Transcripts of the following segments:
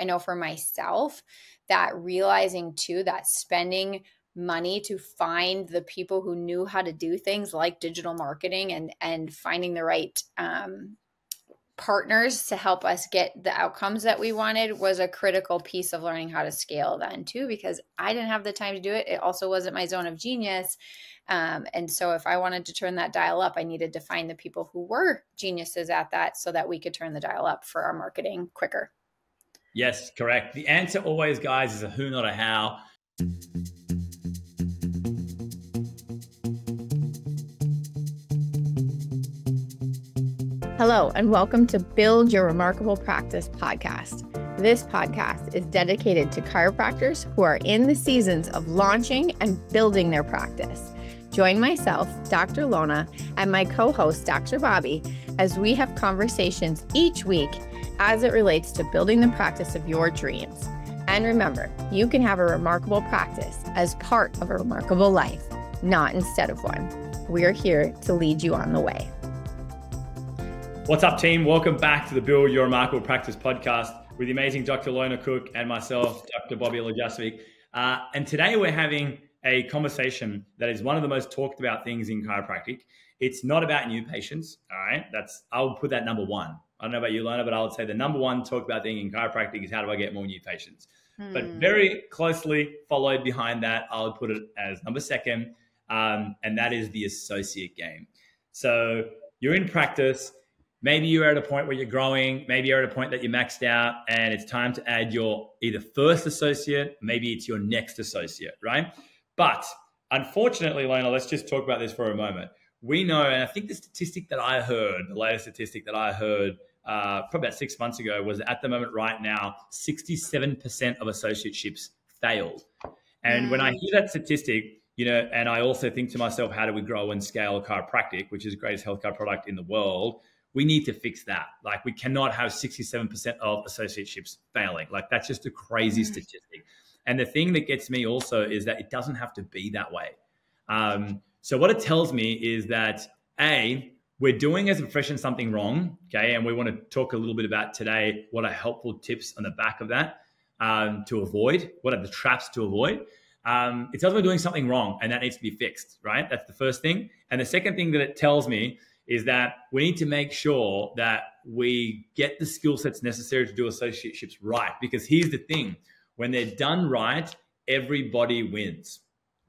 I know for myself that realizing too that spending money to find the people who knew how to do things like digital marketing and finding the right partners to help us get the outcomes that we wanted was a critical piece of learning how to scale then too, because I didn't have the time to do it. It also wasn't my zone of genius. And so if I wanted to turn that dial up, I needed to find the people who were geniuses at that so that we could turn the dial up for our marketing quicker. Yes, correct. The answer always, guys, is a who, not a how. Hello, and welcome to Build Your Remarkable Practice podcast. This podcast is dedicated to chiropractors who are in the seasons of launching and building their practice. Join myself, Dr. Lona, and my co-host, Dr. Bobby, as we have conversations each week as it relates to building the practice of your dreams. And remember, you can have a remarkable practice as part of a remarkable life, not instead of one. We're here to lead you on the way. What's up, team? Welcome back to the Build Your Remarkable Practice podcast with the amazing Dr. Lona Cook and myself, Dr. Bobby Lajasvik. And today we're having a conversation that is one of the most talked about things in chiropractic. It's not about new patients, all right? I'll put that number one. I don't know about you, Lona, but I would say the number one talked about thing in chiropractic is how do I get more new patients? But very closely followed behind that, I would put it as number second, and that is the associate game. So you're in practice. Maybe you're at a point where you're growing. Maybe you're at a point that you're maxed out and it's time to add your either first associate, maybe it's your next associate, right? But unfortunately, Lona, let's just talk about this for a moment. We know, and I think the statistic that I heard, the latest statistic that I heard probably about 6 months ago was at the moment right now, 67% of associateships failed. And when I hear that statistic, and I also think to myself, how do we grow and scale chiropractic, which is the greatest healthcare product in the world? We need to fix that. Like, we cannot have 67% of associateships failing. Like, that's just a crazy statistic. And the thing that gets me also is that it doesn't have to be that way. So what it tells me is that, A, we're doing as a profession something wrong, okay? And we want to talk a little bit about today what are helpful tips on the back of that to avoid, what are the traps to avoid. It tells me we're doing something wrong and that needs to be fixed, right? That's the first thing. And the second thing that it tells me is that we need to make sure that we get the skill sets necessary to do associateships right. Because here's the thing, when they're done right, everybody wins.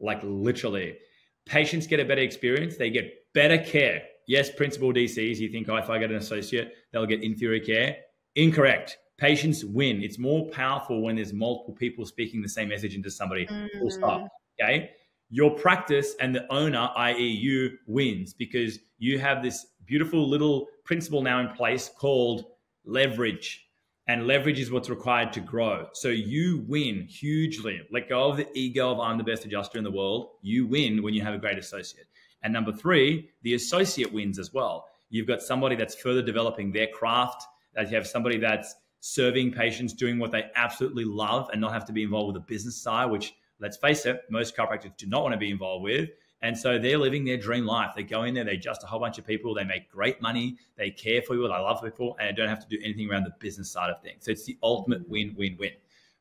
Like, literally. Patients get a better experience. They get better care. Yes, principal DCs, you think, if I get an associate, they'll get inferior care. Incorrect. Patients win. It's more powerful when there's multiple people speaking the same message into somebody. Full stop. Okay? Your practice and the owner, i.e. you, wins because you have this beautiful little principle now in place called leverage. And leverage is what's required to grow. So you win hugely. Let go of the ego of I'm the best adjuster in the world. You win when you have a great associate. And number three, the associate wins as well. You've got somebody that's further developing their craft, that you have somebody that's serving patients, doing what they absolutely love and not have to be involved with the business side, which, let's face it, most chiropractors do not want to be involved with. And so they're living their dream life. They go in there, they adjust a whole bunch of people, they make great money, they care for people, they love people, and they don't have to do anything around the business side of things. So it's the ultimate win-win-win.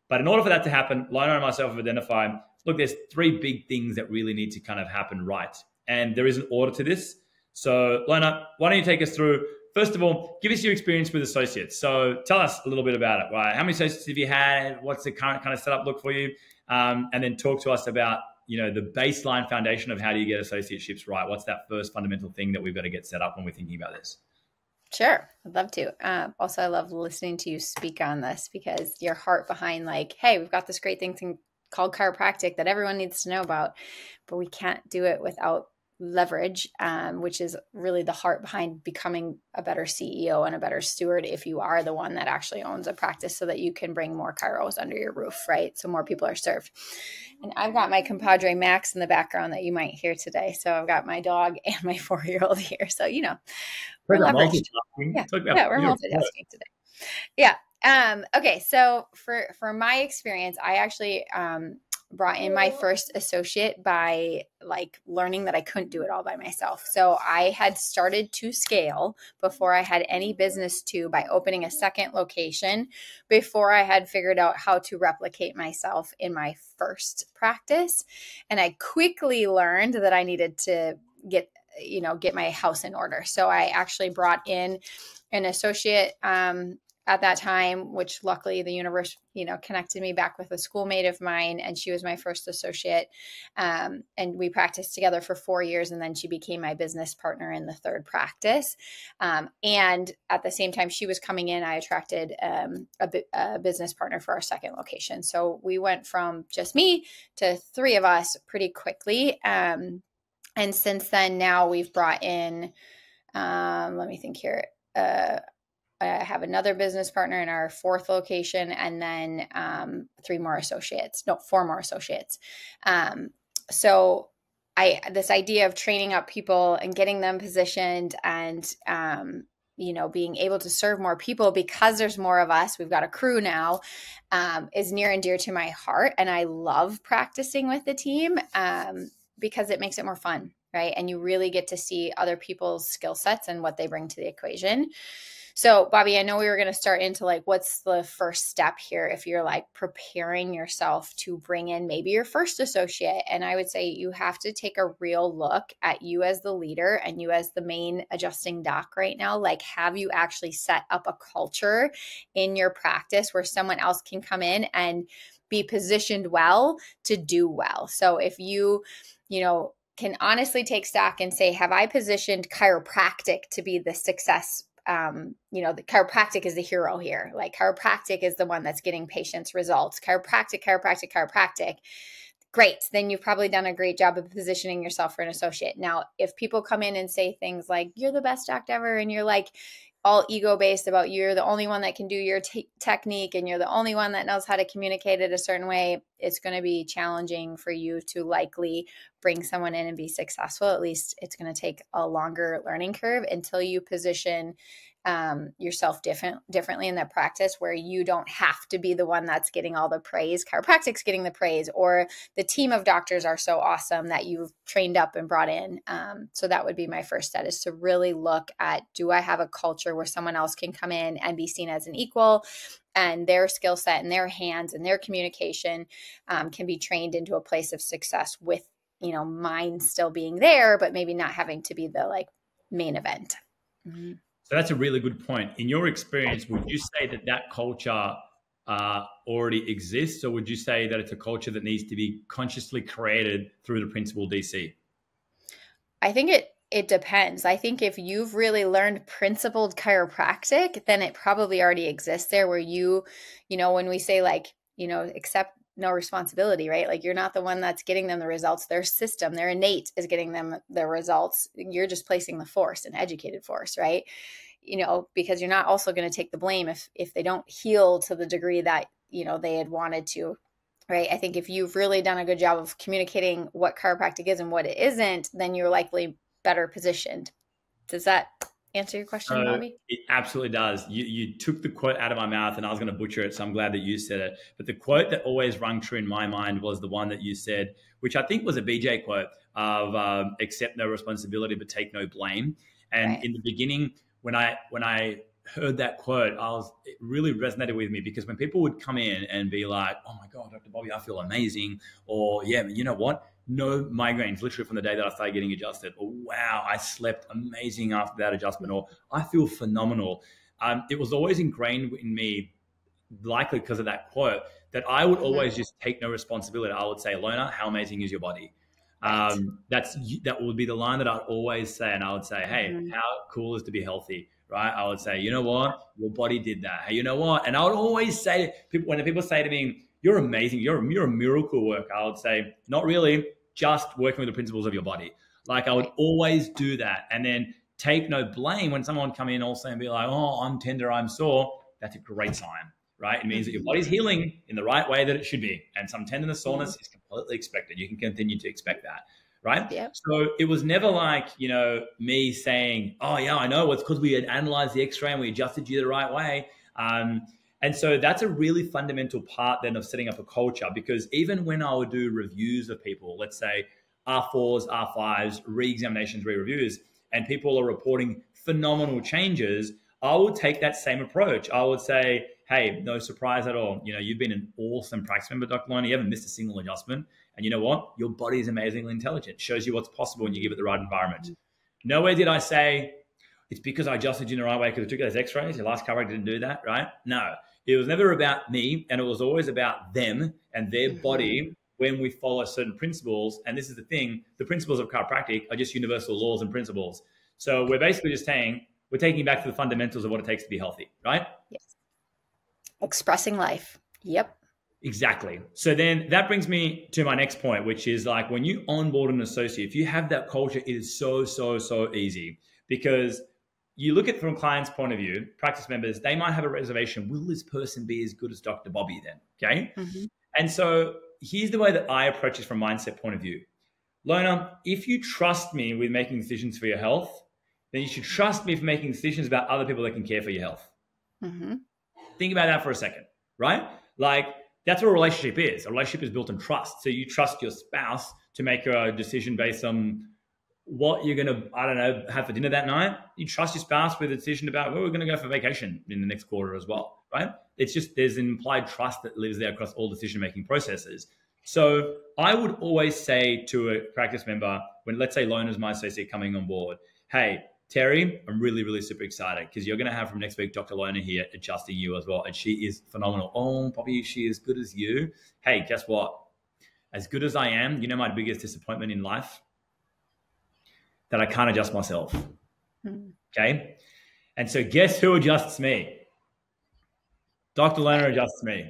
But in order for that to happen, Lona and myself have identified, look, there's three big things that really need to kind of happen right. And there is an order to this. So Lona, why don't you take us through, first of all, give us your experience with associates. So tell us a little bit about it. Right? How many associates have you had? What's the current kind of setup look for you? And then talk to us about the baseline foundation of how do you get associateships right? What's that first fundamental thing that we've got to get set up when we're thinking about this? Sure. I'd love to. Also, I love listening to you speak on this because your heart behind like, hey, we've got this great thing called chiropractic that everyone needs to know about, but we can't do it without leverage, which is really the heart behind becoming a better CEO and a better steward if you are the one that actually owns a practice so that you can bring more chiros under your roof, right? So more people are served. And I've got my compadre Max in the background that you might hear today. So I've got my dog and my 4-year-old here. So, we're leveraged. Yeah, we're multitasking today. Yeah. Okay. So for my experience, I actually brought in my first associate by like learning that I couldn't do it all by myself. So I had started to scale before I had any business to by opening a second location before I had figured out how to replicate myself in my first practice. And I quickly learned that I needed to get my house in order. So I actually brought in an associate at that time, which luckily the universe, connected me back with a schoolmate of mine, and she was my first associate. And we practiced together for 4 years, and then she became my business partner in the third practice. And at the same time she was coming in, I attracted a business partner for our second location. So we went from just me to 3 of us pretty quickly. And since then, now we've brought in, let me think here. I have another business partner in our 4th location, and then 4 more associates. So this idea of training up people and getting them positioned and, being able to serve more people because there's more of us, we've got a crew now, is near and dear to my heart. And I love practicing with the team because it makes it more fun, right? And you really get to see other people's skill sets and what they bring to the equation. So Bobby, I know we were going to start into like, what's the first step here if you're like preparing yourself to bring in maybe your first associate. And I would say you have to take a real look at you as the leader and you as the main adjusting doc right now. Like, have you actually set up a culture in your practice where someone else can come in and be positioned well to do well? So if you can honestly take stock and say, have I positioned chiropractic to be the success? The chiropractic is the hero here. Like, chiropractic is the one that's getting patients results. Chiropractic. Great. Then you've probably done a great job of positioning yourself for an associate. Now, if people come in and say things like, you're the best doc ever, and you're like all ego-based about you're the only one that can do your technique and you're the only one that knows how to communicate it a certain way, it's going to be challenging for you to likely bring someone in and be successful. At least it's going to take a longer learning curve until you position yourself differently in that practice where you don't have to be the one that's getting all the praise. Chiropractic's getting the praise, or the team of doctors are so awesome that you've trained up and brought in. So that would be my first step, is to really look at, do I have a culture where someone else can come in and be seen as an equal, and their skill set and their hands and their communication can be trained into a place of success with, mine still being there, but maybe not having to be the like main event. Mm-hmm. So that's a really good point. In your experience, would you say that culture already exists, or would you say that it's a culture that needs to be consciously created through the principal DC? I think it depends. I think if you've really learned principled chiropractic, then it probably already exists there, where when we say like, accept no responsibility, right? Like, you're not the one that's getting them the results. Their system, their innate is getting them the results. You're just placing the force, an educated force, right? Because you're not also going to take the blame if they don't heal to the degree that, they had wanted to, right? I think if you've really done a good job of communicating what chiropractic is and what it isn't, then you're likely better positioned. Does that answer your question, Bobby? It absolutely does. You took the quote out of my mouth, and I was going to butcher it, so I'm glad that you said it. But the quote that always rung true in my mind was the one that you said, which I think was a BJ quote of accept no responsibility but take no blame. And right. In the beginning, when I heard that quote, it really resonated with me, because when people would come in and be like, oh my God, Dr. Bobby, I feel amazing. Or yeah, you know what? No migraines, literally from the day that I started getting adjusted. Or wow, I slept amazing after that adjustment. Or I feel phenomenal. It was always ingrained in me, likely because of that quote, that I would always just take no responsibility. I would say, Lona, how amazing is your body? Right. That would be the line that I'd always say. And I would say, hey, how cool is to be healthy, right? I would say, you know what? Your body did that. Hey, you know what? And I would always say to people, when people say to me, you're amazing, you're a miracle worker, I would say, not really, just working with the principles of your body. Like, I would always do that. And then take no blame when someone come in also and be like, oh, I'm tender, I'm sore. That's a great sign, right? It means that your body's healing in the right way that it should be. And some tenderness, soreness is completely expected. You can continue to expect that, right? Yep. So it was never like, me saying, oh yeah, I know, it's because we had analyzed the x-ray and we adjusted you the right way. And so that's a really fundamental part then of setting up a culture, because even when I would do reviews of people, let's say R4s, R5s, re-examinations, re-reviews, and people are reporting phenomenal changes, I will take that same approach. I would say, hey, no surprise at all. You know, you've been an awesome practice member, Dr. Lona. You haven't missed a single adjustment. And you know what? Your body is amazingly intelligent. It shows you what's possible when you give it the right environment. Nowhere did I say, it's because I adjusted you in the right way because I took those x-rays. Your last chiropractor didn't do that, right? No, it was never about me, and it was always about them and their body when we follow certain principles. And this is the thing, the principles of chiropractic are just universal laws and principles. So we're basically just saying, we're taking it back to the fundamentals of what it takes to be healthy, right? Yes. Expressing life. Yep. Exactly. So then that brings me to my next point, which is like when you onboard an associate, if you have that culture, it is so easy, because you look at it from a client's point of view, practice members, they might have a reservation. Will this person be as good as Dr. Bobby then? Okay. And so here's the way that I approach this from a mindset point of view. Lona, if you trust me with making decisions for your health, then you should trust me for making decisions about other people that can care for your health. Think about that for a second, right? Like that's what a relationship is. A relationship is built on trust. So you trust your spouse to make a decision based on what you're going to, I don't know, have for dinner that night. You trust your spouse with a decision about, well, we're going to go for vacation in the next quarter as well, right? It's just, there's an implied trust that lives there across all decision-making processes. So I would always say to a practice member, when let's say Lona's my associate coming on board, hey, Terry, I'm really super excited because you're going to have from next week Dr. Lona here adjusting you as well. And she is phenomenal. Oh, Poppy, is she as good as you? Hey, guess what? As good as I am, you know my biggest disappointment in life? That I can't adjust myself. Okay? And so guess who adjusts me? Dr. Lona adjusts me.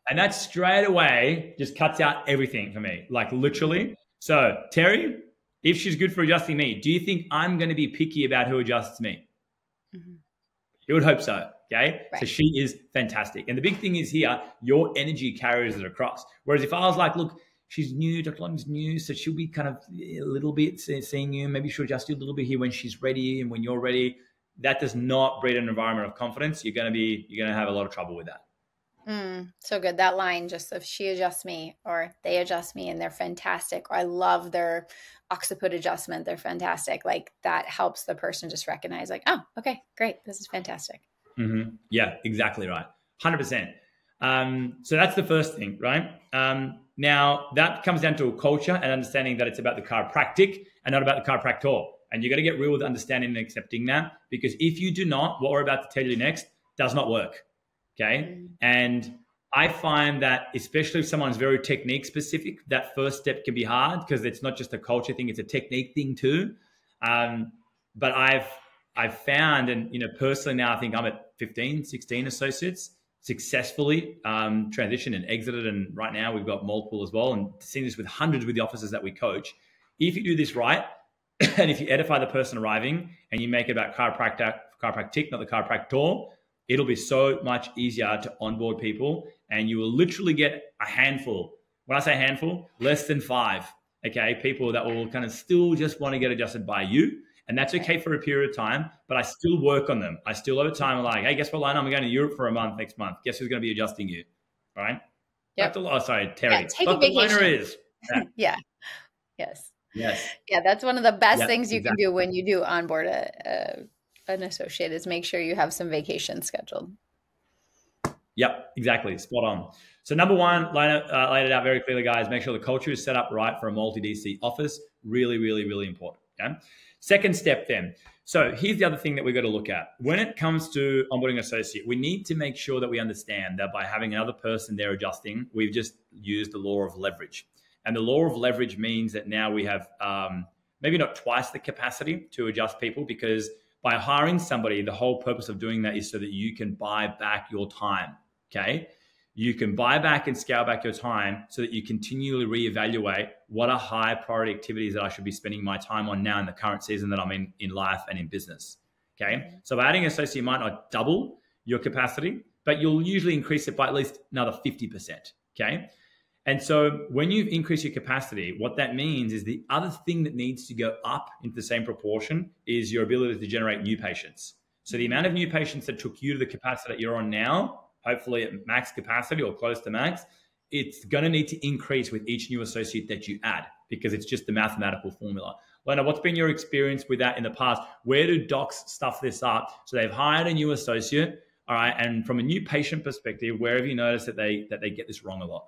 And that straight away just cuts out everything for me, like literally. So Terry, if she's good for adjusting me, do you think I'm going to be picky about who adjusts me? You would hope so, okay? Right. So she is fantastic. And the big thing is here, your energy carries it across. Whereas if I was like, look, she's new, Dr. Lona's new, so she'll be kind of a little bit seeing you. Maybe she'll adjust you a little bit here when she's ready and when you're ready. That does not breed an environment of confidence. You're going to have a lot of trouble with that. So good. That line just of she adjusts me or they adjust me and they're fantastic. Or I love their occiput adjustment. They're fantastic. Like that helps the person just recognize like, oh, okay, great. This is fantastic. Yeah, exactly right. 100%. So that's the first thing, right? Now that comes down to a culture and understanding that it's about the chiropractic and not about the chiropractor. And you got to get real with understanding and accepting that, because if you do not, what we're about to tell you next does not work. Okay. And I find that especially if someone's very technique specific, that first step can be hard because it's not just a culture thing, it's a technique thing too. But I've found, and personally now I think I'm at 15, 16 associates successfully transitioned and exited. And right now we've got multiple as well, and seeing this with hundreds with the officers that we coach. If you do this right, and if you edify the person arriving and you make it about chiropractic, not the chiropractor, it'll be so much easier to onboard people, and you will literally get a handful. When I say handful, less than 5, okay, people that will kind of still just want to get adjusted by you. And that's okay for a period of time, but I still work on them. I still over time, I'm like, hey, guess what, Lona? I'm going to Europe for a month next month. Guess who's going to be adjusting you? All right? Yep. Sorry, Terry. Yeah, take a vacation. Lona is. Yeah. Yes. Yes. Yeah, that's one of the best things you can do when you do onboard an associate is make sure you have some vacation scheduled. Yep, exactly. Spot on. So number one, Lona laid it out very clearly, guys. Make sure the culture is set up right for a multi-DC office. Really, really, really important. Okay. Second step then. So here's the other thing that we've got to look at. When it comes to onboarding an associate, we need to make sure that we understand that by having another person there adjusting, we've just used the law of leverage. And the law of leverage means that now we have maybe not twice the capacity to adjust people, because by hiring somebody, the whole purpose of doing that is so that you can buy back your time, okay? You can buy back and scale back your time so that you continually reevaluate what are high priority activities that I should be spending my time on now in the current season that I'm in life and in business, okay? So by adding an associate might not double your capacity, but you'll usually increase it by at least another 50%, okay? And so when you increase your capacity, what that means is the other thing that needs to go up into the same proportion is your ability to generate new patients. So the amount of new patients that took you to the capacity that you're on now hopefully at max capacity or close to max, it's going to need to increase with each new associate that you add, because it's just the mathematical formula. Lona, what's been your experience with that in the past? Where do docs stuff this up? So they've hired a new associate, all right, and from a new patient perspective, where have you noticed that they get this wrong a lot?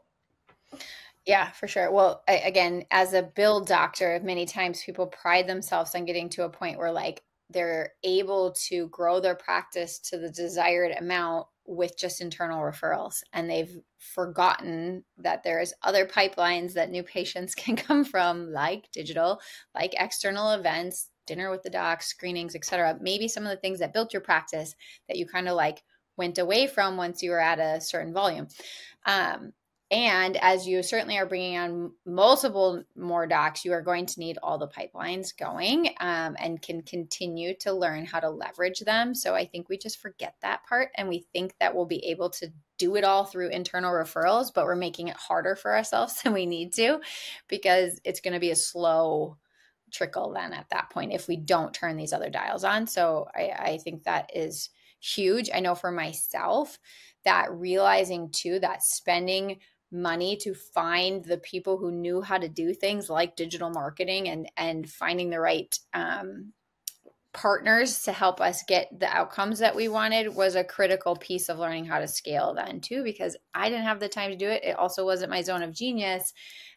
Yeah, for sure. Well, again, as a build doctor, many times people pride themselves on getting to a point where like they're able to grow their practice to the desired amount with just internal referrals. And they've forgotten that there's other pipelines that new patients can come from, like digital, like external events, dinner with the doc, screenings, etc. Maybe some of the things that built your practice that you kind of like went away from once you were at a certain volume. And as you certainly are bringing on multiple more docs, you are going to need all the pipelines going, and can continue to learn how to leverage them. So I think we just forget that part, and we think that we'll be able to do it all through internal referrals, but we're making it harder for ourselves than we need to, because it's going to be a slow trickle then at that point if we don't turn these other dials on. So I think that is huge. I know for myself that realizing too that spending money to find the people who knew how to do things like digital marketing and finding the right partners to help us get the outcomes that we wanted was a critical piece of learning how to scale then too, because I didn't have the time to do it. It also wasn't my zone of genius.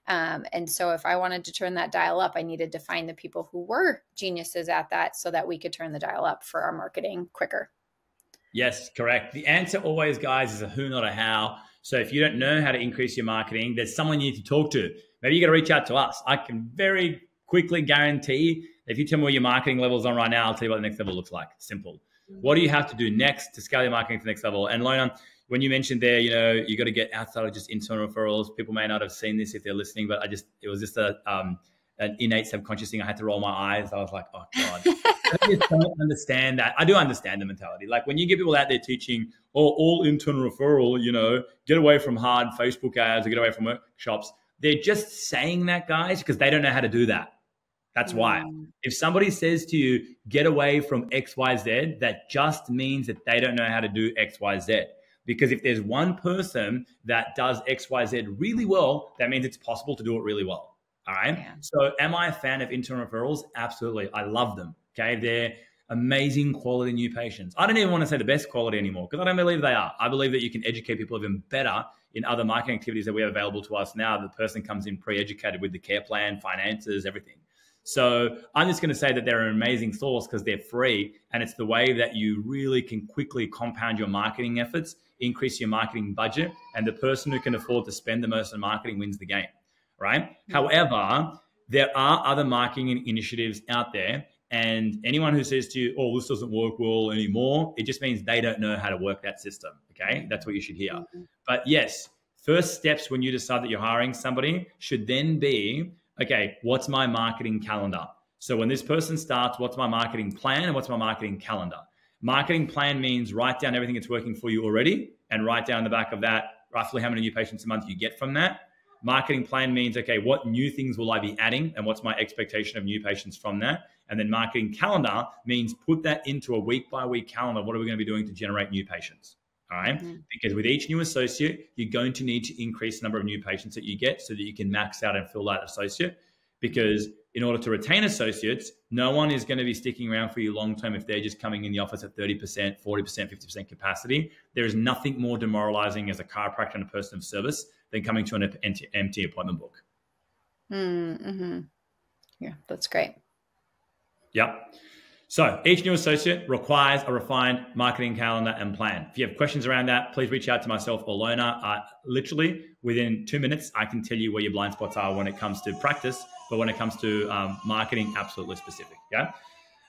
And so if I wanted to turn that dial up, I needed to find the people who were geniuses at that so that we could turn the dial up for our marketing quicker. Yes, correct. The answer always, guys, is a who, not a how. So if you don't know how to increase your marketing, there's someone you need to talk to. Maybe you got to reach out to us. I can very quickly guarantee if you tell me where your marketing level's on right now, I'll tell you what the next level looks like. Simple. What do you have to do next to scale your marketing to the next level? And Lona, when you mentioned there, you got to get outside of just internal referrals. People may not have seen this if they're listening, but it was just an innate subconscious thing. I had to roll my eyes. I was like, oh God. I just don't understand that. I do understand the mentality. Like when you get people out there teaching, all internal referral, get away from hard Facebook ads or get away from workshops. They're just saying that, guys, because they don't know how to do that. That's why. If somebody says to you, get away from X, Y, Z, that just means that they don't know how to do X, Y, Z. Because if there's one person that does X, Y, Z really well, that means it's possible to do it really well. All right. Yeah. So am I a fan of internal referrals? Absolutely. I love them. Okay. They're amazing quality new patients. I don't even want to say the best quality anymore because I don't believe they are. I believe that you can educate people even better in other marketing activities that we have available to us now. The person comes in pre-educated with the care plan, finances, everything. So I'm just going to say that they're an amazing source because they're free. And it's the way that you really can quickly compound your marketing efforts, increase your marketing budget. And the person who can afford to spend the most on marketing wins the game, right? Mm-hmm. However, there are other marketing initiatives out there. And anyone who says to you, oh, this doesn't work well anymore, it just means they don't know how to work that system, okay? That's what you should hear. Mm-hmm. But yes, first steps when you decide that you're hiring somebody should then be, okay, what's my marketing calendar? So when this person starts, what's my marketing plan and what's my marketing calendar? Marketing plan means write down everything that's working for you already and write down the back of that roughly how many new patients a month you get from that. Marketing plan means, okay, what new things will I be adding and what's my expectation of new patients from that? And then marketing calendar means put that into a week-by-week calendar. What are we going to be doing to generate new patients? All right. Mm-hmm. Because with each new associate, you're going to need to increase the number of new patients that you get so that you can max out and fill that associate. Because in order to retain associates, no one is going to be sticking around for you long-term if they're just coming in the office at 30%, 40%, 50% capacity. There is nothing more demoralizing as a chiropractor and a person of service than coming to an empty appointment book. Mm-hmm. Yeah, that's great. Yep. So each new associate requires a refined marketing calendar and plan. If you have questions around that, please reach out to myself or Lona. Literally within 2 minutes, I can tell you where your blind spots are when it comes to practice, but when it comes to marketing, absolutely specific. Yeah.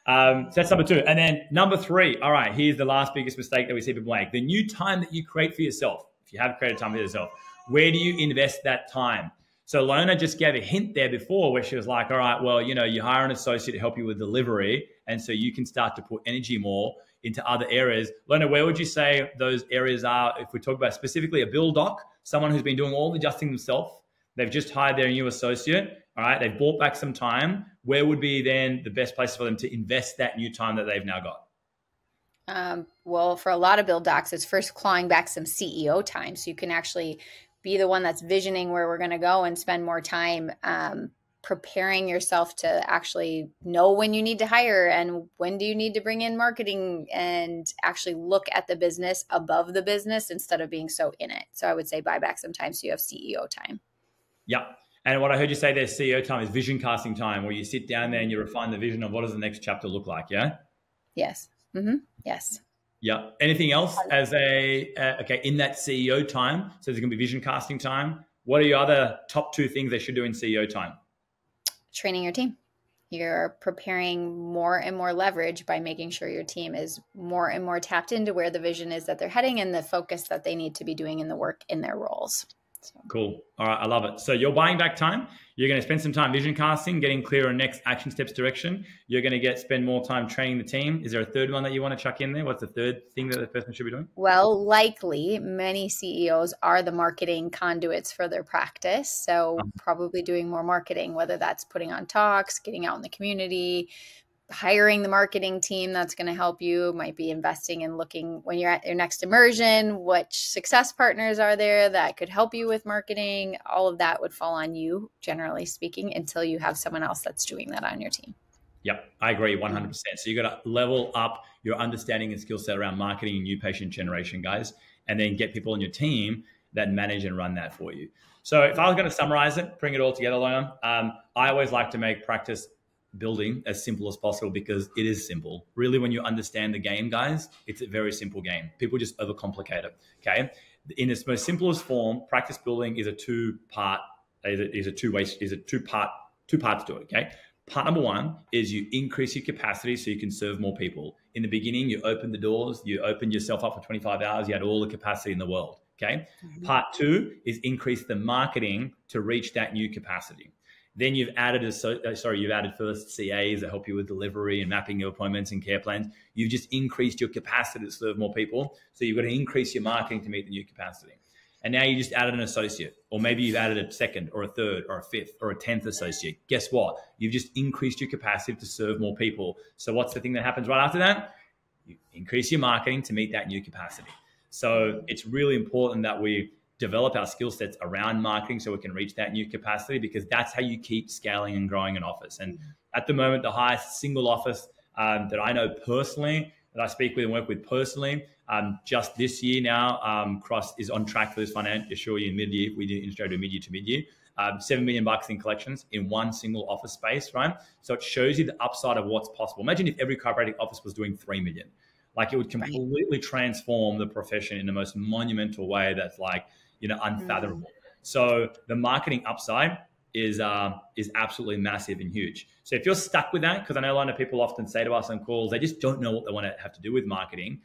So that's number 2. And then number 3, all right, here's the last biggest mistake that we see people make. The new time that you create for yourself. If you have created time for yourself, where do you invest that time? So Lona just gave a hint there before where she was like, all right, well, you hire an associate to help you with delivery. And so you can start to put energy more into other areas. Lona, where would you say those areas are? If we talk about specifically a bill doc, someone who's been doing all the adjusting themselves, they've just hired their new associate. All right. They've bought back some time. Where would be then the best place for them to invest that new time that they've now got? Well, for a lot of build docs, it's first clawing back some CEO time. So you can actually be the one that's visioning where we're going to go and spend more time preparing yourself to actually know when you need to hire and when do you need to bring in marketing, and actually look at the business above the business instead of being so in it. So I would say buy back some time so you have CEO time. Yep. And what I heard you say there, CEO time, is vision casting time, where you sit down there and you refine the vision of what does the next chapter look like. Yeah. Yes. Mm-hmm. Yes. Yeah. Anything else as okay, in that CEO time? So there's going to be vision casting time. What are your other top 2 things they should do in CEO time? Training your team. You're preparing more and more leverage by making sure your team is more and more tapped into where the vision is that they're heading and the focus that they need to be doing in the work in their roles. So. Cool. All right. I love it. So you're buying back time. You're going to spend some time vision casting, getting clear on next action steps direction. You're going to spend more time training the team. Is there a third one that you want to chuck in there? What's the third thing that the person should be doing? Well, likely many CEOs are the marketing conduits for their practice. So probably doing more marketing, whether that's putting on talks, getting out in the community, hiring the marketing team that's going to help you, might be investing in looking when you're at your next immersion, which success partners are there that could help you with marketing. All of that would fall on you, generally speaking, until you have someone else that's doing that on your team. Yep, I agree 100%. So you got to level up your understanding and skill set around marketing and new patient generation, guys, and then get people on your team that manage and run that for you. So if I was going to summarize it, bring it all together, Lona, I always like to make practice building as simple as possible, because it is simple. Really, when you understand the game, guys, it's a very simple game. People just overcomplicate it. Okay. In its most simplest form, practice building is two parts to it. Okay. Part number 1 is you increase your capacity so you can serve more people. In the beginning, you open the doors, you opened yourself up for 25 hours, you had all the capacity in the world. Okay. Part 2 is increase the marketing to reach that new capacity. Then you've added first CAs that help you with delivery and mapping your appointments and care plans. You've just increased your capacity to serve more people. So you've got to increase your marketing to meet the new capacity. And now you just added an associate, or maybe you've added a second or a third or a fifth or a 10th associate. Guess what? You've just increased your capacity to serve more people. So what's the thing that happens right after that? You increase your marketing to meet that new capacity. So it's really important that we develop our skill sets around marketing so we can reach that new capacity, because that's how you keep scaling and growing an office. And at the moment, the highest single office that I know personally, that I speak with and work with personally, just this year now, Cross is on track for this financial year mid-year. We did intro to mid-year to mid-year. $7 million in collections in one single office space, right? So it shows you the upside of what's possible. Imagine if every chiropractic office was doing 3 million. Like, it would completely transform the profession in the most monumental way that's unfathomable. So the marketing upside is absolutely massive and huge. So if you're stuck with that, because I know a lot of people often say to us on calls, they just don't know what they want to have to do with marketing,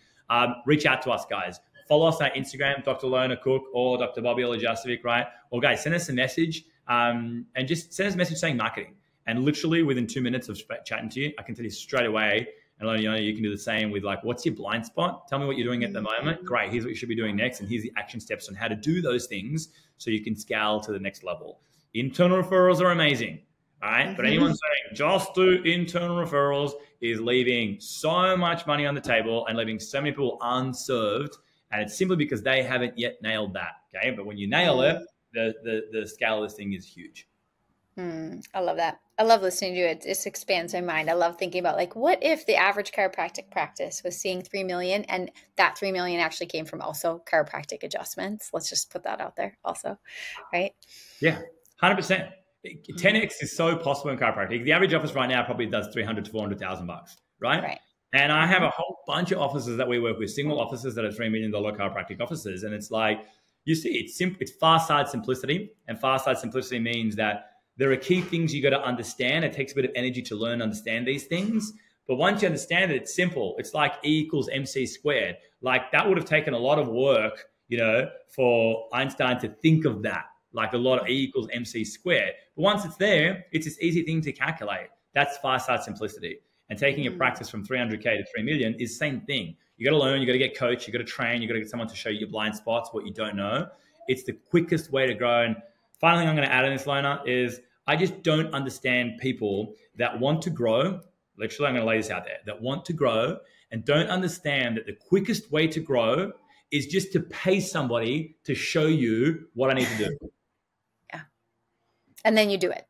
reach out to us, guys. Follow us on Instagram, Dr. Lona Cook or Dr. Bobby Olajasevic, right? Or guys, send us a message and just send us a message saying marketing. And literally within 2 minutes of chatting to you, I can tell you straight away. And Lona, you can do the same with what's your blind spot? Tell me what you're doing at the moment. Great, here's what you should be doing next. And here's the action steps on how to do those things so you can scale to the next level. Internal referrals are amazing, all right? But anyone saying just do internal referrals is leaving so much money on the table and leaving so many people unserved. And it's simply because they haven't yet nailed that, okay? But when you nail it, the scale of this thing is huge. I love that. I love listening to it. It just expands my mind. I love thinking about what if the average chiropractic practice was seeing 3 million and that 3 million actually came from also chiropractic adjustments. Let's just put that out there also, right? Yeah, 100%. 10x is so possible in chiropractic. The average office right now probably does $300,000 to $400,000, right? And I have a whole bunch of offices that we work with, single offices that are $3 million chiropractic offices. And it's you see, it's far-side simplicity. And far-side simplicity means that there are key things you got to understand. It takes a bit of energy to learn and understand these things. But once you understand it, it's simple. It's like E equals MC squared. That would have taken a lot of work, for Einstein to think of that. A lot of E equals MC squared. But once it's there, it's this easy thing to calculate. That's far-side simplicity. And taking a practice from 300K to 3 million is the same thing. You got to learn, you got to get coached, you got to train, you got to get someone to show you your blind spots, what you don't know. It's the quickest way to grow. And final thing I'm going to add in this, Lona, is I just don't understand people that want to grow literally, I'm going to lay this out there, that want to grow and don't understand that the quickest way to grow is just to pay somebody to show you what I need to do. Yeah. And then you do it.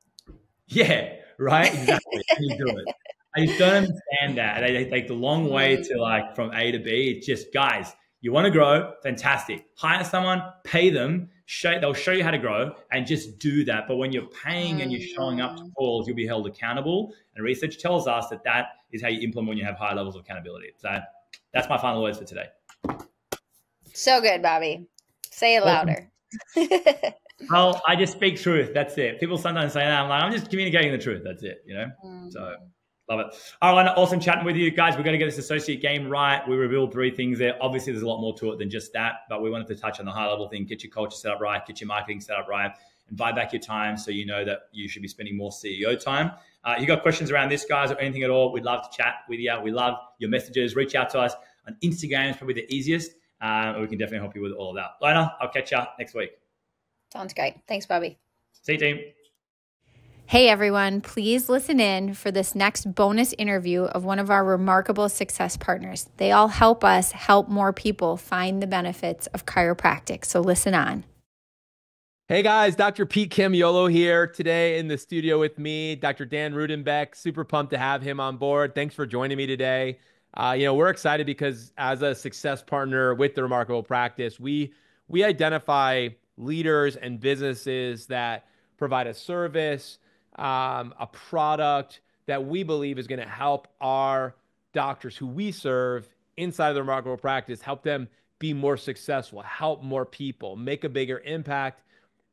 Yeah, right? Exactly. You do it. I just don't understand that. They take the long way to like from A to B. It's just, guys, you want to grow? Fantastic. Hire someone, pay them, they'll show you how to grow and just do that. But when you're paying and you're showing up to calls, you'll be held accountable. And research tells us that that is how you implement when you have high levels of accountability. So that's my final words for today. So good, Bobby. Say it louder. Well, I just speak truth. That's it. People sometimes say that. I'm like, I'm just communicating the truth. That's it, you know? So love it. All right, Lona, awesome chatting with you guys. We're going to get this associate game right. We revealed 3 things there. Obviously, there's a lot more to it than just that, but we wanted to touch on the high level thing. Get your culture set up right. Get your marketing set up right. And buy back your time so you know that you should be spending more CEO time. You got questions around this, guys, or anything at all, we'd love to chat with you. We love your messages. Reach out to us on Instagram. It's probably the easiest. We can definitely help you with all of that. Lona, I'll catch you next week. Sounds great. Thanks, Bobby. See you, team. Hey everyone, please listen in for this next bonus interview of one of our remarkable success partners. They all help us help more people find the benefits of chiropractic. So listen on. Hey guys, Dr. Pete Camiolo here today in the studio with me, Dr. Dan Ruitenbeek. Super pumped to have him on board. Thanks for joining me today. We're excited because as a success partner with the Remarkable Practice, we identify leaders and businesses that provide a service, a product that we believe is going to help our doctors who we serve inside of the Remarkable Practice, help them be more successful, help more people, make a bigger impact,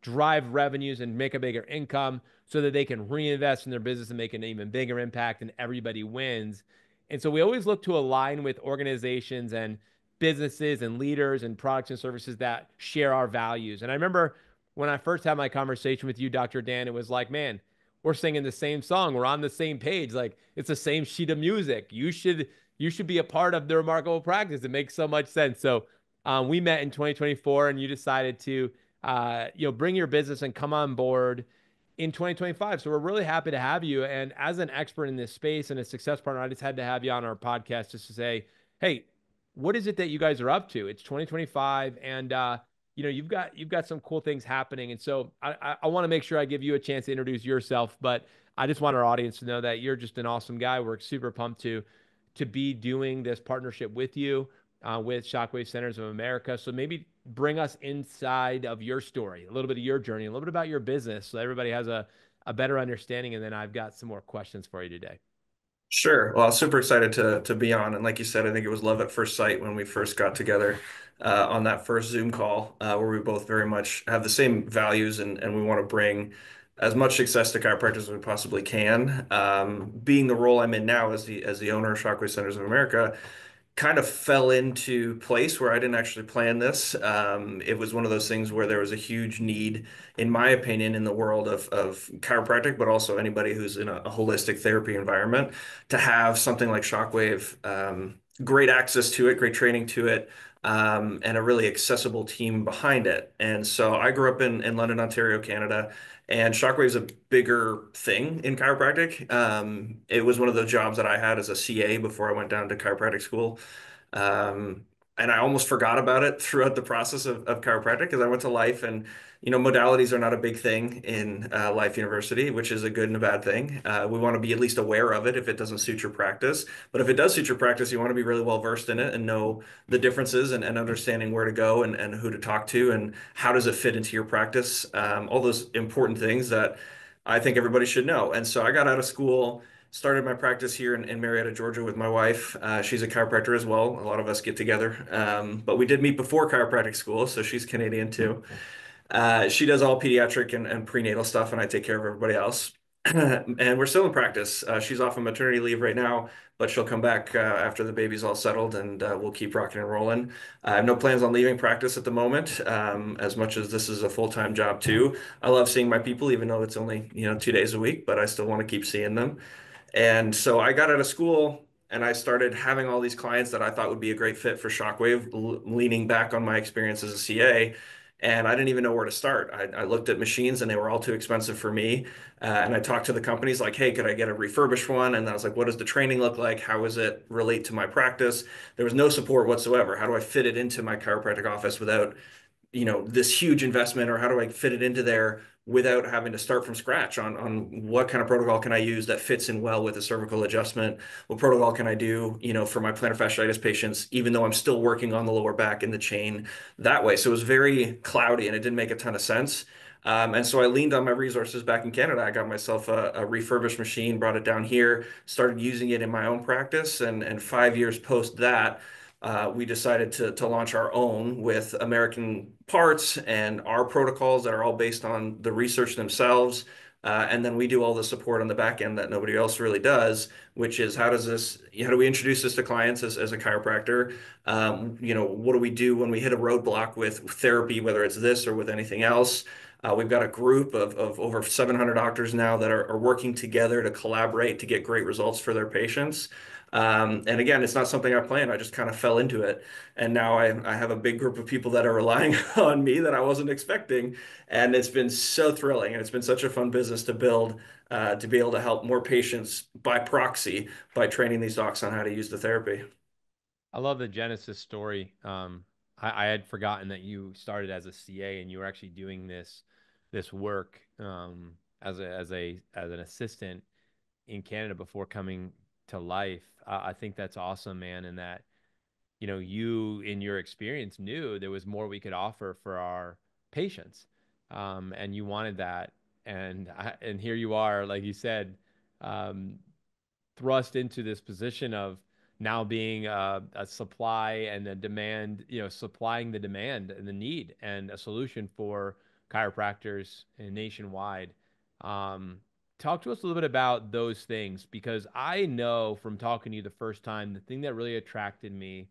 drive revenues and make a bigger income so that they can reinvest in their business and make an even bigger impact and everybody wins. And so we always look to align with organizations and businesses and leaders and products and services that share our values. And I remember when I first had my conversation with you, Dr. Dan, it was like, man, we're singing the same song. We're on the same page. Like it's the same sheet of music. You should be a part of the Remarkable Practice. It makes so much sense. So we met in 2024 and you decided to bring your business and come on board in 2025. So we're really happy to have you. And as an expert in this space and a success partner, I just had to have you on our podcast just to say, hey, what is it that you guys are up to? It's 2025 and you've got some cool things happening. And so I want to make sure I give you a chance to introduce yourself, but I just want our audience to know that you're just an awesome guy. We're super pumped to be doing this partnership with you, with Shockwave Centers of America. So maybe bring us inside of your story, a little bit of your journey, a little bit about your business so everybody has a better understanding. And then I've got some more questions for you today. Sure. Well, I'm super excited to be on. And like you said, I think it was love at first sight when we first got together on that first Zoom call where we both very much have the same values and we want to bring as much success to chiropractors as we possibly can. Being the role I'm in now as the owner of Shockwave Centers of America, kind of fell into place where I didn't actually plan this. It was one of those things where there was a huge need, in my opinion, in the world of chiropractic, but also anybody who's in a holistic therapy environment, to have something like Shockwave, great access to it, great training to it, and a really accessible team behind it. And so I grew up in London, Ontario, Canada. And Shockwave's a bigger thing in chiropractic. It was one of those jobs that I had as a CA before I went down to chiropractic school. And I almost forgot about it throughout the process of chiropractic because I went to Life and, modalities are not a big thing in Life University, which is a good and a bad thing. We want to be at least aware of it if it doesn't suit your practice. But if it does suit your practice, you want to be really well versed in it and know the differences and understanding where to go and who to talk to and how does it fit into your practice. All those important things that I think everybody should know. And so I got out of school, started my practice here in Marietta, Georgia with my wife. She's a chiropractor as well. A lot of us get together. But we did meet before chiropractic school, so she's Canadian too. She does all pediatric and prenatal stuff, and I take care of everybody else. And we're still in practice. She's off on maternity leave right now, but she'll come back after the baby's all settled, and we'll keep rocking and rolling. I have no plans on leaving practice at the moment, as much as this is a full-time job too. I love seeing my people, even though it's only 2 days a week, but I still want to keep seeing them. And so I got out of school and I started having all these clients that I thought would be a great fit for Shockwave, leaning back on my experience as a CA. And I didn't even know where to start. I looked at machines and they were all too expensive for me. And I talked to the companies like, hey, could I get a refurbished one? And I was like, what does the training look like? How does it relate to my practice? There was no support whatsoever. How do I fit it into my chiropractic office without, this huge investment, or how do I fit it into there without having to start from scratch on what kind of protocol can I use that fits in well with a cervical adjustment? What protocol can I do, for my plantar fasciitis patients, even though I'm still working on the lower back in the chain that way? So it was very cloudy and it didn't make a ton of sense. And so I leaned on my resources back in Canada. I got myself a refurbished machine, brought it down here, started using it in my own practice. And 5 years post that, we decided to launch our own with American parts and our protocols that are all based on the research themselves. And then we do all the support on the back end that nobody else really does, which is how do we introduce this to clients as a chiropractor? What do we do when we hit a roadblock with therapy, whether it's this or with anything else? We've got a group of over 700 doctors now that are working together to collaborate to get great results for their patients. And again, it's not something I planned. I just kind of fell into it. And now I have a big group of people that are relying on me that I wasn't expecting. And it's been so thrilling. And it's been such a fun business to build, to be able to help more patients by proxy by training these docs on how to use the therapy. I love the Genesis story. I had forgotten that you started as a CA and you were actually doing this work as an assistant in Canada before coming to life. I think that's awesome, man, and that you in your experience knew there was more we could offer for our patients, and you wanted that, and here you are, like you said, um, thrust into this position of now being a supply and a demand, supplying the demand and the need and a solution for chiropractors nationwide. Um, Talk to us a little bit about those things because I know from talking to you the first time, the thing that really attracted me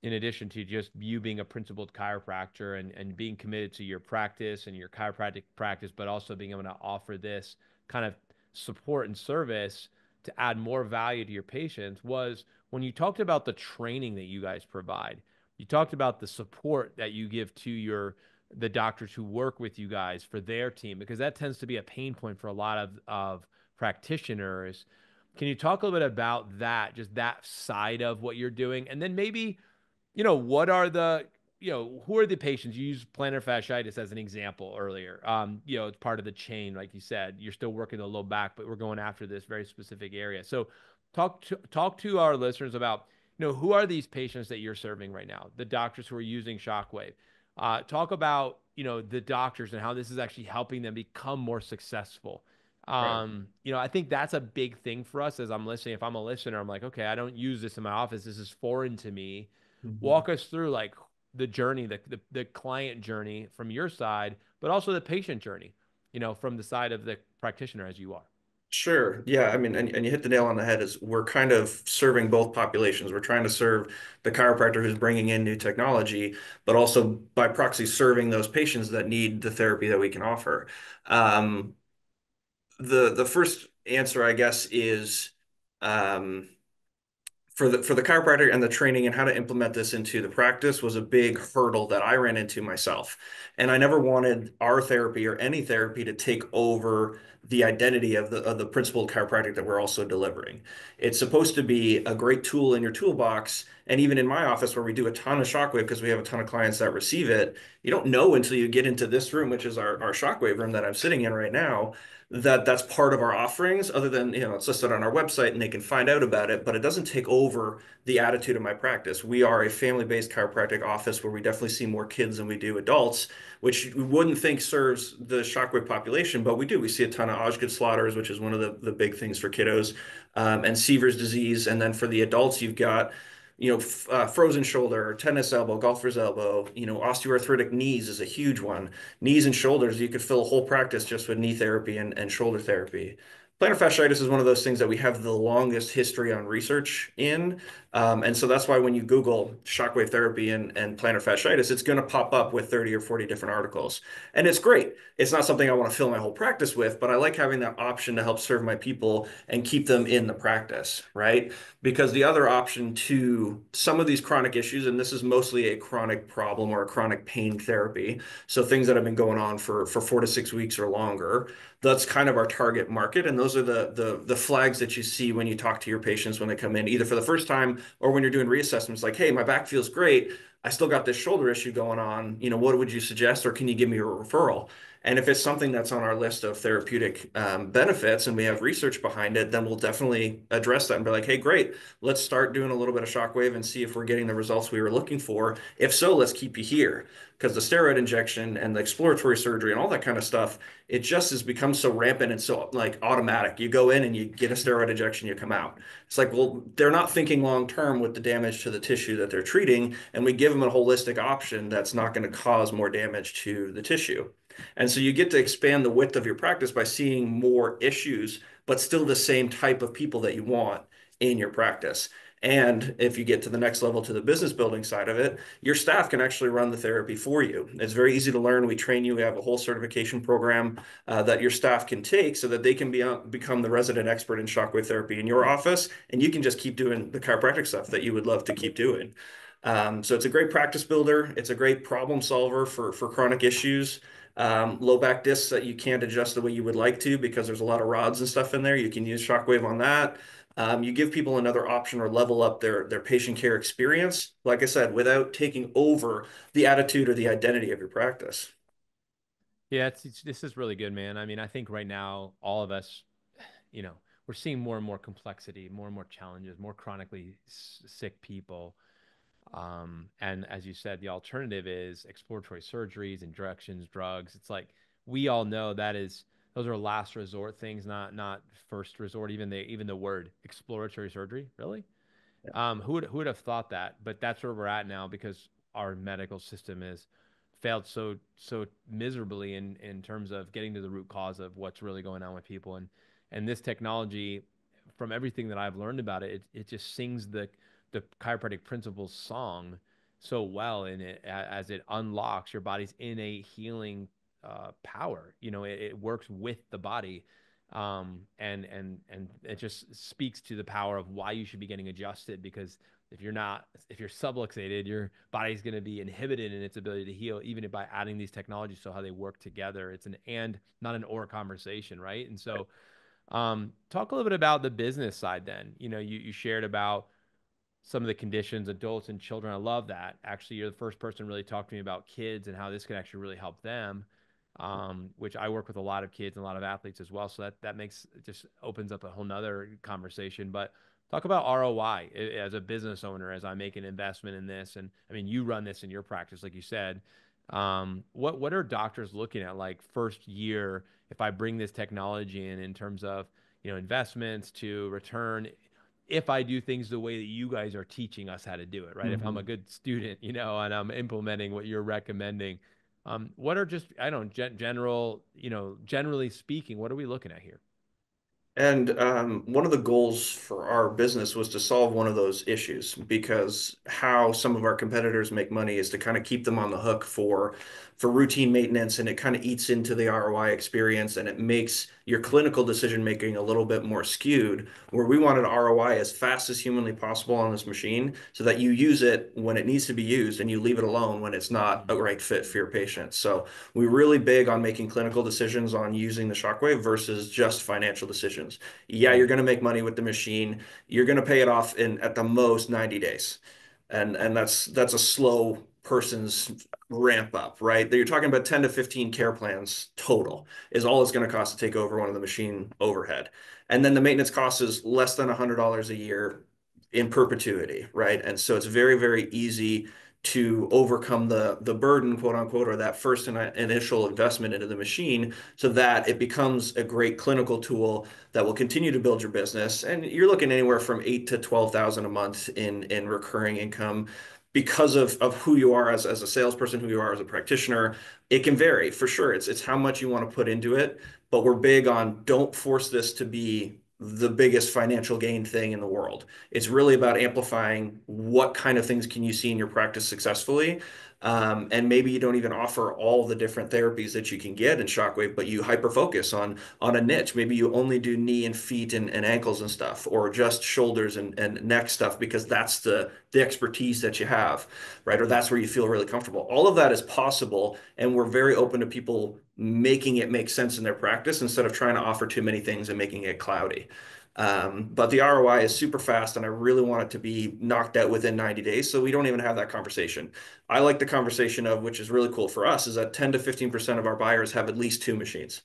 in addition to just you being a principled chiropractor and being committed to your practice and your chiropractic practice, but also being able to offer this kind of support and service to add more value to your patients was when you talked about the training that you guys provide. You talked about the support that you give to the doctors who work with you guys for their team, because that tends to be a pain point for a lot of practitioners. Can you talk a little bit about that, just that side of what you're doing? And then maybe what are who are the patients? You used plantar fasciitis as an example earlier. It's part of the chain, like you said. You're still working the low back, but we're going after this very specific area. So talk to our listeners about, who are these patients that you're serving right now? The doctors who are using Shockwave. Talk about, the doctors and how this is actually helping them become more successful. Right. I think that's a big thing for us as I'm listening. If I'm a listener, I'm like, okay, I don't use this in my office. This is foreign to me. Mhm. Walk us through like the journey, the client journey from your side, but also the patient journey, from the side of the practitioner as you are. Sure. Yeah. I mean, and you hit the nail on the head is we're kind of serving both populations. We're trying to serve the chiropractor who's bringing in new technology, but also by proxy serving those patients that need the therapy that we can offer. Um, the first answer, I guess, is um, for the chiropractor and the training and how to implement this into the practice was a big hurdle that I ran into myself. And I never wanted our therapy or any therapy to take over the identity of the principled chiropractic that we're also delivering. It's supposed to be a great tool in your toolbox. And even in my office where we do a ton of Shockwave because we have a ton of clients that receive it, you don't know until you get into this room, which is our Shockwave room that I'm sitting in right now, that's part of our offerings other than it's listed on our website and they can find out about it, but it doesn't take over the attitude of my practice. We are a family-based chiropractic office where we definitely see more kids than we do adults, which we wouldn't think serves the Shockwave population, but we do. We see a ton of Osgood slaughters, which is one of the big things for kiddos, and Seaver's disease. And then for the adults, you've got frozen shoulder, tennis elbow, golfer's elbow, osteoarthritic knees is a huge one. Knees and shoulders, you could fill a whole practice just with knee therapy and shoulder therapy. plantar fasciitis is one of those things that we have the longest history on research in. And so that's why when you Google shockwave therapy and plantar fasciitis, it's going to pop up with 30 or 40 different articles. And it's great. It's not something I want to fill my whole practice with, but I like having that option to help serve my people and keep them in the practice, right? Because the other option to some of these chronic issues, and this is mostly a chronic problem or a chronic pain therapy, so things that have been going on for 4 to 6 weeks or longer, that's kind of our target market. And those are the flags that you see when you talk to your patients when they come in, either for the first time or when you're doing reassessments, like, hey, my back feels great. I still got this shoulder issue going on. What would you suggest? Or can you give me a referral? And if it's something that's on our list of therapeutic benefits and we have research behind it, then we'll definitely address that and be like, hey, great, let's start doing a little bit of shockwave and see if we're getting the results we were looking for. If so, let's keep you here. Because the steroid injection and the exploratory surgery and all that kind of stuff, it just has become so rampant and so like automatic. You go in and you get a steroid injection, you come out. It's like, well, they're not thinking long term with the damage to the tissue that they're treating, and we give them a holistic option that's not going to cause more damage to the tissue. And so you get to expand the width of your practice by seeing more issues, but still the same type of people that you want in your practice. And if you get to the next level, to the business building side of it, your staff can actually run the therapy for you. It's very easy to learn. We train you. We have a whole certification program that your staff can take so that they can become the resident expert in shockwave therapy in your office, and you can just keep doing the chiropractic stuff that you would love to keep doing. So it's a great practice builder. It's a great problem solver for chronic issues. Low back discs that you can't adjust the way you would like to because there's a lot of rods and stuff in there. You can use shockwave on that. You give people another option or level up their patient care experience, like I said, without taking over the attitude or the identity of your practice. Yeah, this is really good, man. I mean, I think right now, all of us, we're seeing more and more complexity, more and more challenges, more chronically sick people. And as you said, the alternative is exploratory surgeries, injections, drugs. It's like we all know those are last resort things, not first resort. Even the word exploratory surgery, really? Who would have thought that? But that's where we're at now because our medical system has failed so miserably in terms of getting to the root cause of what's really going on with people. And this technology, from everything that I've learned about it, it just sings the chiropractic principles song so well in it as it unlocks your body's innate healing power. It works with the body, and it just speaks to the power of why you should be getting adjusted. Because if you're subluxated, your body's going to be inhibited in its ability to heal, even by adding these technologies. So how they work together, it's an and, not an or conversation, right? And so, talk a little bit about the business side. Then, you shared about some of the conditions, adults and children. I love that. Actually, you're the first person to really talk to me about kids and how this can actually really help them, which I work with a lot of kids and a lot of athletes as well. So that just opens up a whole nother conversation. But talk about ROI as a business owner, as I make an investment in this. And I mean, you run this in your practice, like you said. What are doctors looking at, like first year, if I bring this technology in terms of, investments to return, if I do things the way that you guys are teaching us how to do it, right? If I'm a good student, and I'm implementing what you're recommending, what are just, I don't know, generally speaking, what are we looking at here? And one of the goals for our business was to solve one of those issues, because how some of our competitors make money is to kind of keep them on the hook for routine maintenance, and it kind of eats into the ROI experience, and it makes your clinical decision making a little bit more skewed, where we wanted ROI as fast as humanly possible on this machine so that you use it when it needs to be used and you leave it alone when it's not a right fit for your patient. So we're really big on making clinical decisions on using the Shockwave versus just financial decisions. Yeah, you're going to make money with the machine. You're going to pay it off in at the most 90 days. And that's a slow person's ramp up, right? You're talking about 10 to 15 care plans total is all it's going to cost to take over one of the machine overhead. And then the maintenance cost is less than $100 a year in perpetuity, right? And so it's very, very easy to overcome the burden, quote unquote, or that first initial investment into the machine, so that it becomes a great clinical tool that will continue to build your business. And you're looking anywhere from 8 to 12,000 a month in recurring income, because of who you are as a salesperson, who you are as a practitioner, it can vary for sure. It's how much you want to put into it, but we're big on don't force this to be the biggest financial gain thing in the world. It's really about amplifying what kind of things can you see in your practice successfully. And maybe you don't even offer all the different therapies that you can get in Shockwave, but you hyper focus on a niche. Maybe you only do knee and feet and ankles and stuff, or just shoulders and neck stuff because that's the expertise that you have, right? Or that's where you feel really comfortable. All of that is possible, and we're very open to people making it make sense in their practice instead of trying to offer too many things and making it cloudy. But the ROI is super fast, and I really want it to be knocked out within 90 days. So we don't even have that conversation. I like the conversation of, which is really cool for us, is that 10 to 15% of our buyers have at least 2 machines,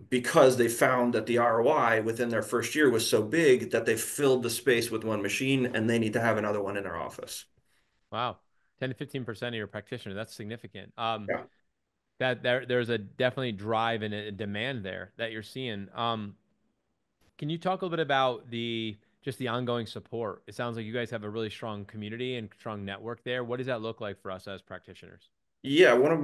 because they found that the ROI within their first year was so big that they filled the space with 1 machine and they need to have another one in their office. Wow. 10 to 15% of your practitioner. That's significant. Yeah. That there's a definitely drive and a demand there that you're seeing. Can you talk a little bit about just the ongoing support? It sounds like you guys have a really strong community and strong network there. What does that look like for us as practitioners? Yeah, one of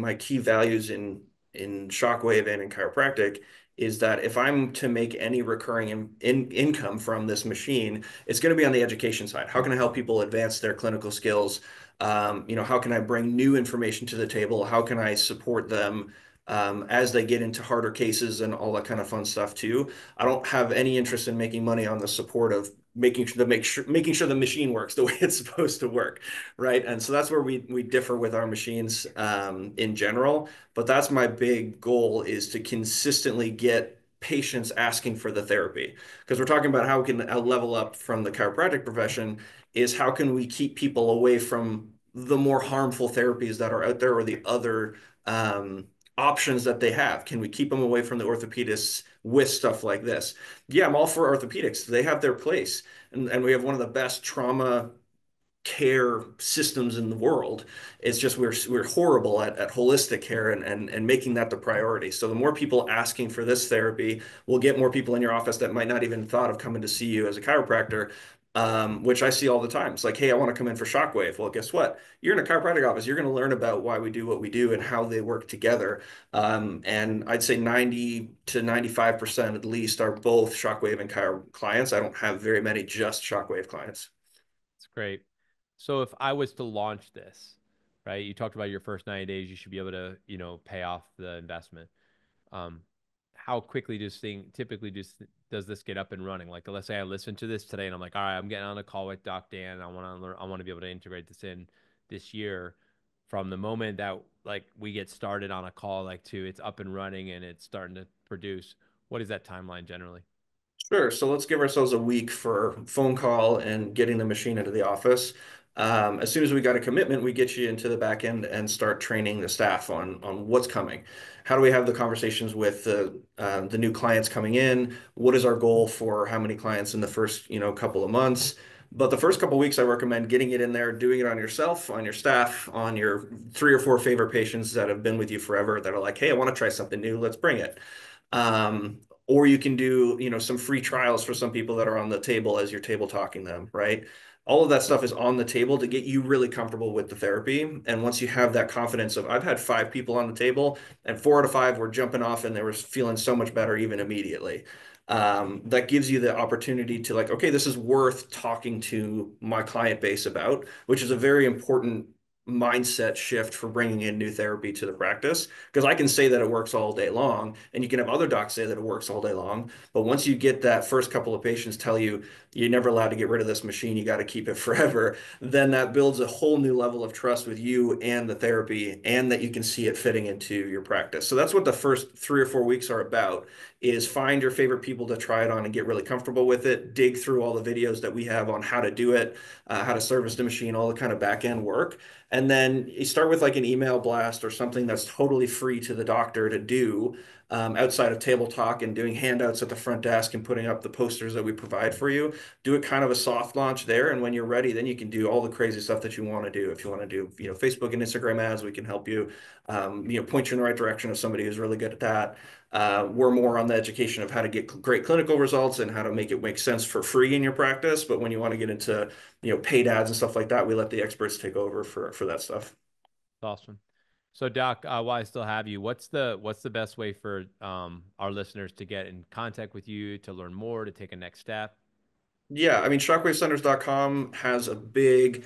my key values in Shockwave and in chiropractic is that if I'm to make any recurring income from this machine, it's going to be on the education side. How can I help people advance their clinical skills? How can I bring new information to the table? How can I support them as they get into harder cases and all that kind of fun stuff too? I don't have any interest in making money on the support of making sure the machine works the way it's supposed to work, right? And so that's where we differ with our machines in general. But that's my big goal, is to consistently get patients asking for the therapy, because we're talking about how we can level up from the chiropractic profession, is how can we keep people away from the more harmful therapies that are out there, or the other options that they have. Can we keep them away from the orthopedists with stuff like this? Yeah, I'm all for orthopedics. They have their place. And we have one of the best trauma care systems in the world. It's just we're horrible at holistic care and making that the priority. So the more people asking for this therapy, will get more people in your office that might not even thought of coming to see you as a chiropractor. Which I see all the time. It's like, hey, I want to come in for Shockwave. Well, guess what? You're in a chiropractic office. You're going to learn about why we do what we do and how they work together. And I'd say 90 to 95% at least are both Shockwave and chiro clients. I don't have very many just Shockwave clients. That's great. So if I was to launch this, right? You talked about your first 90 days, you should be able to, pay off the investment. Um, how quickly typically does this get up and running? Like, let's say I listen to this today and I'm like, all right, I'm getting on a call with Doc Dan. I want to learn, I want to be able to integrate this in this year. From the moment that like we get started on a call, like to it's up and running and it's starting to produce, what is that timeline generally? Sure. So let's give ourselves a week for phone call and getting the machine into the office. As soon as we got a commitment, we get you into the back end and start training the staff on what's coming. How do we have the conversations with the new clients coming in? What is our goal for how many clients in the first couple of months? But the first couple of weeks, I recommend getting it in there, doing it on yourself, on your staff, on your 3 or 4 favorite patients that have been with you forever that are like, hey, I want to try something new. Let's bring it. Or you can do, some free trials for some people that are on the table as you're table talking them, right? All of that stuff is on the table to get you really comfortable with the therapy. And once you have that confidence of, I've had 5 people on the table and 4 out of 5 were jumping off and they were feeling so much better even immediately. That gives you the opportunity to like, okay, this is worth talking to my client base about, which is a very important mindset shift for bringing in new therapy to the practice, because I can say that it works all day long and you can have other docs say that it works all day long, but once you get that first couple of patients tell you you're never allowed to get rid of this machine, you got to keep it forever, then that builds a whole new level of trust with you and the therapy, and that you can see it fitting into your practice. So that's what the first 3 or 4 weeks are about, is find your favorite people to try it on and get really comfortable with it, dig through all the videos that we have on how to do it, how to service the machine, all the kind of back end work. And then you start with like an email blast or something that's totally free to the doctor to do, outside of table talk and doing handouts at the front desk and putting up the posters that we provide for you. Do it kind of a soft launch there. And when you're ready, then you can do all the crazy stuff that you want to do. If you want to do, Facebook and Instagram ads, we can help you, point you in the right direction of somebody who's really good at that. We're more on the education of how to get great clinical results and how to make it make sense for free in your practice. But when you want to get into, paid ads and stuff like that, we let the experts take over for that stuff. Awesome. So Doc, while I still have you, what's the best way for our listeners to get in contact with you, to learn more, to take a next step? Yeah, I mean, shockwavecenters.com has a big,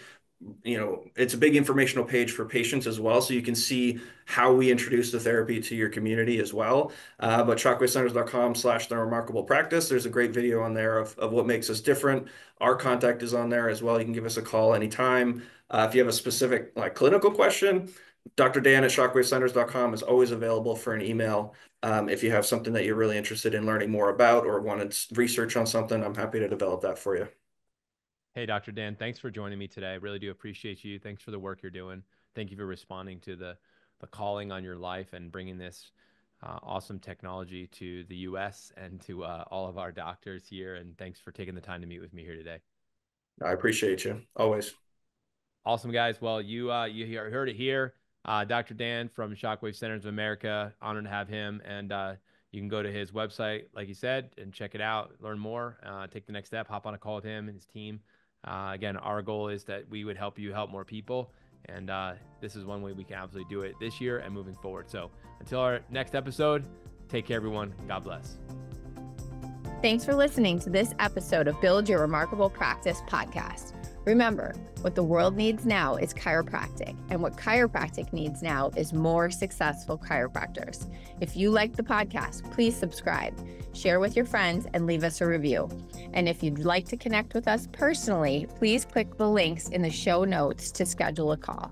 it's a big informational page for patients as well. So you can see how we introduce the therapy to your community as well. But shockwavecenters.com/the remarkable practice, there's a great video on there of what makes us different. Our contact is on there as well. You can give us a call anytime. If you have a specific clinical question, Dr. Dan at shockwavecenters.com is always available for an email. If you have something that you're really interested in learning more about or want to research on something, I'm happy to develop that for you. Hey, Dr. Dan, thanks for joining me today. I really do appreciate you. Thanks for the work you're doing. Thank you for responding to the calling on your life and bringing this awesome technology to the U.S. and to all of our doctors here. And thanks for taking the time to meet with me here today. I appreciate you. Always. Awesome, guys. Well, you heard it here. Dr. Dan from Shockwave Centers of America. Honored to have him. And you can go to his website, like he said, and check it out, learn more, take the next step, hop on a call with him and his team. Again, our goal is that we would help you help more people. And this is one way we can absolutely do it this year and moving forward. So until our next episode, take care, everyone. God bless. Thanks for listening to this episode of Build Your Remarkable Practice podcast. Remember, what the world needs now is chiropractic, and what chiropractic needs now is more successful chiropractors. If you like the podcast, please subscribe, share with your friends, and leave us a review. And if you'd like to connect with us personally, please click the links in the show notes to schedule a call.